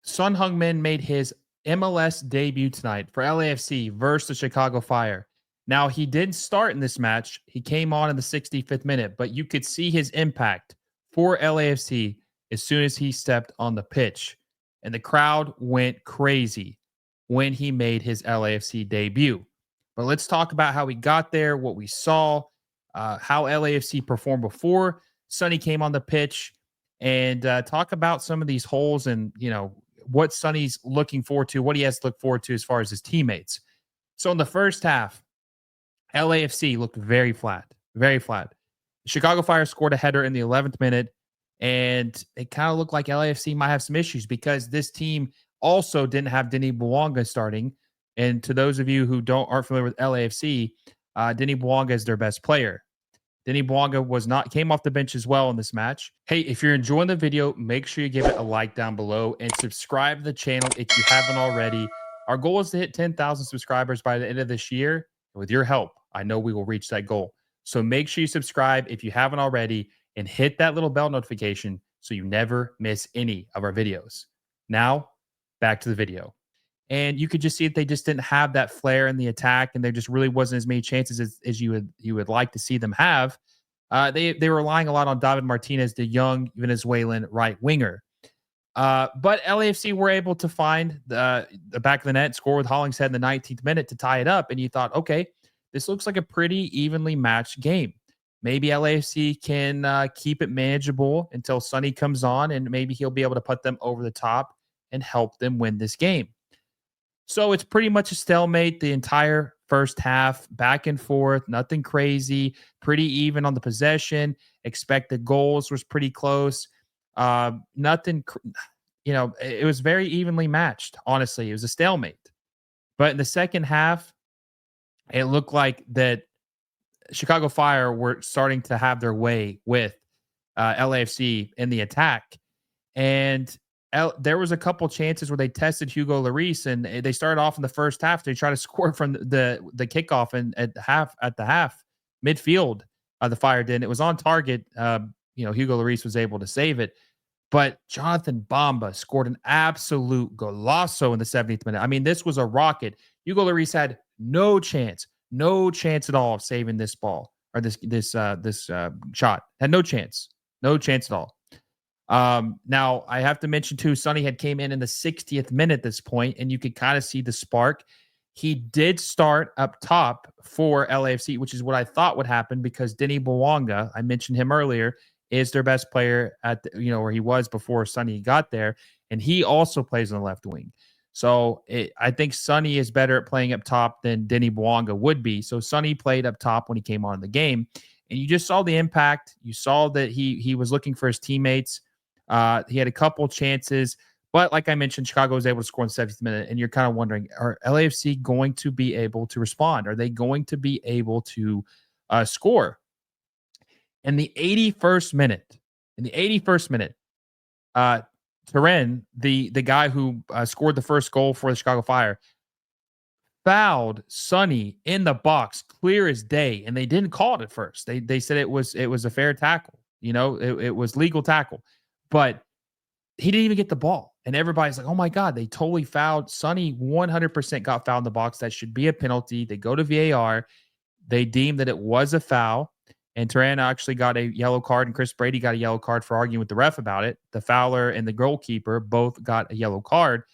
Son Heung-min made his MLS debut tonight for LAFC versus the Chicago Fire. Now, he didn't start in this match. He came on in the 65th minute, but you could see his impact for LAFC as soon as he stepped on the pitch. And the crowd went crazy when he made his LAFC debut. But let's talk about how he got there, what we saw, how LAFC performed before Sonny came on the pitch, and talk about some of these holes and, what Sonny's looking forward to, what he has to look forward to as far as his teammates. So in the first half, LAFC looked very flat, very flat. Chicago Fire scored a header in the 11th minute, and it kind of looked like LAFC might have some issues because this team also didn't have Denny Bouanga starting. And to those of you who aren't familiar with LAFC, Denny Bouanga is their best player. Denny Bouanga came off the bench as well in this match. Hey, if you're enjoying the video, make sure you give it a like down below and subscribe to the channel if you haven't already. Our goal is to hit 10,000 subscribers by the end of this year. With your help, I know we will reach that goal. So make sure you subscribe if you haven't already and hit that little bell notification so you never miss any of our videos. Now, back to the video. And you could just see that they just didn't have that flair in the attack, and there just really wasn't as many chances as you would like to see them have. They were relying a lot on David Martinez, the young Venezuelan right winger. But LAFC were able to find the back of the net, score with Hollingshead in the 19th minute to tie it up, and you thought, okay, this looks like a pretty evenly matched game. Maybe LAFC can keep it manageable until Sonny comes on, and maybe he'll be able to put them over the top and help them win this game. So it's pretty much a stalemate the entire first half, back and forth, nothing crazy, pretty even on the possession. Expected goals was pretty close. Nothing, it was very evenly matched. Honestly, it was a stalemate. But in the second half, it looked like that Chicago Fire were starting to have their way with LAFC in the attack. And there was a couple chances where they tested Hugo Lloris, and they started off in the first half. They tried to score from the kickoff and at the half midfield. The Fire did. And it was on target. Hugo Lloris was able to save it, but Jonathan Bamba scored an absolute golazo in the 70th minute. I mean, this was a rocket. Hugo Lloris had no chance at all of saving this ball or this shot. Had no chance at all. Now I have to mention too, Sonny had came in the 60th minute at this point, and you could kind of see the spark. He did start up top for LAFC, which is what I thought would happen because Denny Bouanga, I mentioned him earlier, is their best player at where he was before Sonny got there, and he also plays on the left wing. So I think Sonny is better at playing up top than Denny Bouanga would be. So Sonny played up top when he came on in the game, and you just saw the impact. You saw that he was looking for his teammates. He had a couple chances, but like I mentioned, Chicago was able to score in the 70th minute, and you're kind of wondering, are LAFC going to be able to respond? Are they going to be able to score? In the 81st minute, Turin, the guy who scored the first goal for the Chicago Fire, fouled Sonny in the box, clear as day, and they didn't call it at first. They said it was a fair tackle. It was legal tackle. But he didn't even get the ball. And everybody's like, oh my God, they totally fouled. Sonny 100% got fouled in the box. That should be a penalty. They go to VAR. They deemed that it was a foul. And Turan actually got a yellow card, and Chris Brady got a yellow card for arguing with the ref about it. The fouler and the goalkeeper both got a yellow card.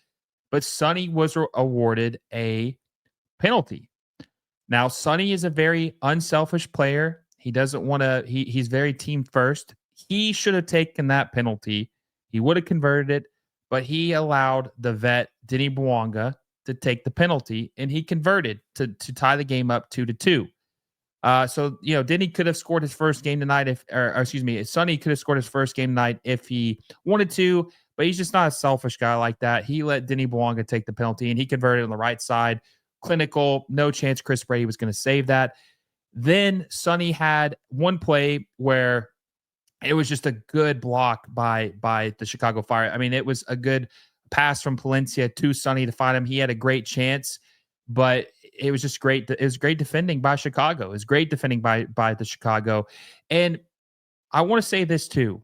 But Sonny was awarded a penalty. Now, Sonny is a very unselfish player. He doesn't want to, he's very team first. He should have taken that penalty. He would have converted it, but he allowed the vet, Denny Bouanga, to take the penalty, and he converted to tie the game up 2-2. So, Denny could have scored his first game tonight Sonny could have scored his first game tonight if he wanted to, but he's just not a selfish guy like that. He let Denny Bouanga take the penalty, and he converted on the right side. Clinical, no chance Chris Brady was going to save that. Then Sonny had one play where it was just a good block by the Chicago Fire. I mean, it was a good pass from Palencia to Sonny to find him. He had a great chance, but it was just great. It was great defending by Chicago. It was great defending by the Chicago. And I want to say this too.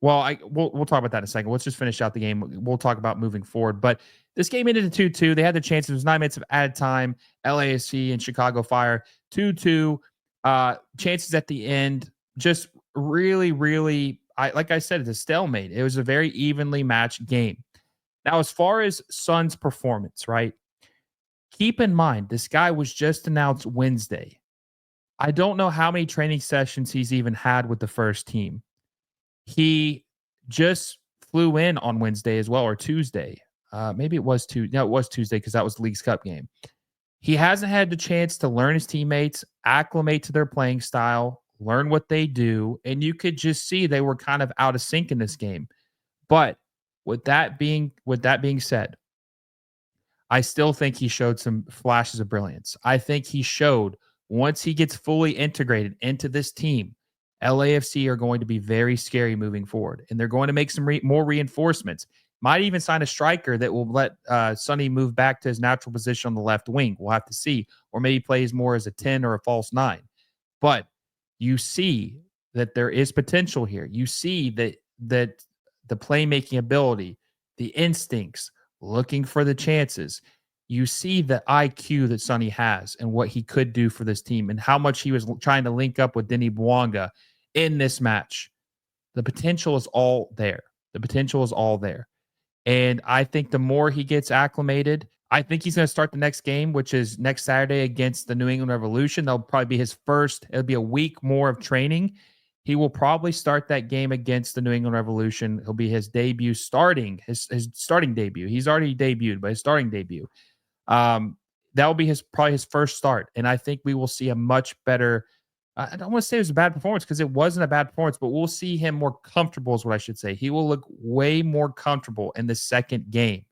Well, we'll talk about that in a second. Let's just finish out the game. We'll talk about moving forward. But this game ended in 2-2. They had the chance. It was 9 minutes of added time. LAFC and Chicago Fire 2-2. Chances at the end. Just really, really. Like I said, it's a stalemate. It was a very evenly matched game. Now, as far as Son's performance, right? Keep in mind, this guy was just announced Wednesday. I don't know how many training sessions he's even had with the first team. He just flew in on Wednesday as well, or Tuesday. Maybe it was Tuesday. No, it was Tuesday because that was the League's Cup game. He hasn't had the chance to learn his teammates, acclimate to their playing style, learn what they do, and you could just see they were kind of out of sync in this game. But with that being said, I still think he showed some flashes of brilliance. I think he showed once he gets fully integrated into this team, LAFC are going to be very scary moving forward, and they're going to make some more reinforcements. Might even sign a striker that will let Sonny move back to his natural position on the left wing. We'll have to see, or maybe plays more as a 10 or a false 9. But you see that there is potential here. You see that the playmaking ability, the instincts, looking for the chances. You see the IQ that Sonny has and what he could do for this team and how much he was trying to link up with Denny Bwanga in this match. The potential is all there. The potential is all there. And I think the more he gets acclimated, I think he's going to start the next game, which is next Saturday against the New England Revolution. That'll probably be his first. It'll be a week more of training. He will probably start that game against the New England Revolution. It'll be his debut starting, his starting debut. He's already debuted, but his starting debut. That will be probably his first start. And I think we will see a much better, I don't want to say it was a bad performance because it wasn't a bad performance, but we'll see him more comfortable is what I should say. He will look way more comfortable in the second game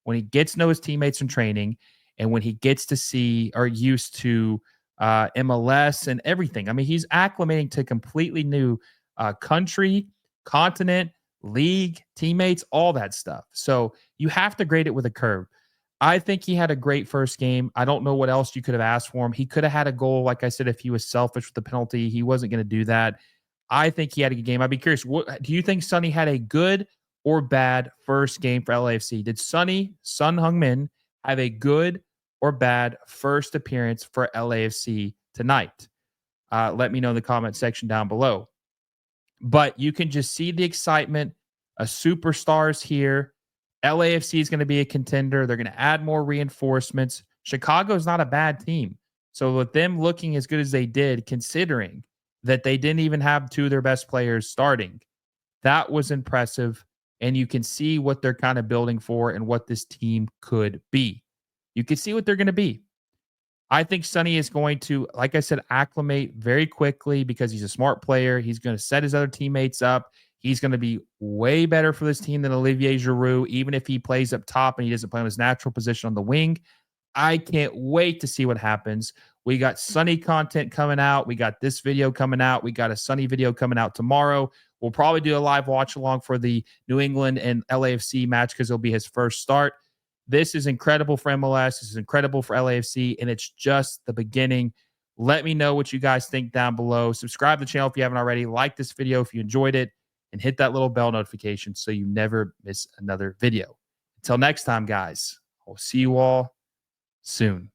when he gets to know his teammates in training and when he gets to see or used to MLS and everything. I mean, he's acclimating to completely new country, continent, league, teammates, all that stuff. So you have to grade it with a curve. I think he had a great first game. I don't know what else you could have asked for him. He could have had a goal, like I said, if he was selfish with the penalty. He wasn't going to do that. I think he had a good game. I'd be curious. What do you think Sonny had a good or bad first game for LAFC? Did Son Heung-min, have a good or bad first appearance for LAFC tonight? Let me know in the comment section down below. But you can just see the excitement. A superstars here. LAFC is going to be a contender. They're going to add more reinforcements. Chicago is not a bad team. So with them looking as good as they did, considering that they didn't even have two of their best players starting, that was impressive. And you can see what they're kind of building for and what this team could be. You can see what they're going to be. I think Sonny is going to, like I said, acclimate very quickly because he's a smart player. He's going to set his other teammates up. He's going to be way better for this team than Olivier Giroud, even if he plays up top and he doesn't play on his natural position on the wing. I can't wait to see what happens. We got Sonny content coming out. We got this video coming out. We got a Sonny video coming out tomorrow. We'll probably do a live watch along for the New England and LAFC match because it'll be his first start. This is incredible for MLS. This is incredible for LAFC, and it's just the beginning. Let me know what you guys think down below. Subscribe to the channel if you haven't already. Like this video if you enjoyed it, and hit that little bell notification so you never miss another video. Until next time, guys, I'll see you all soon.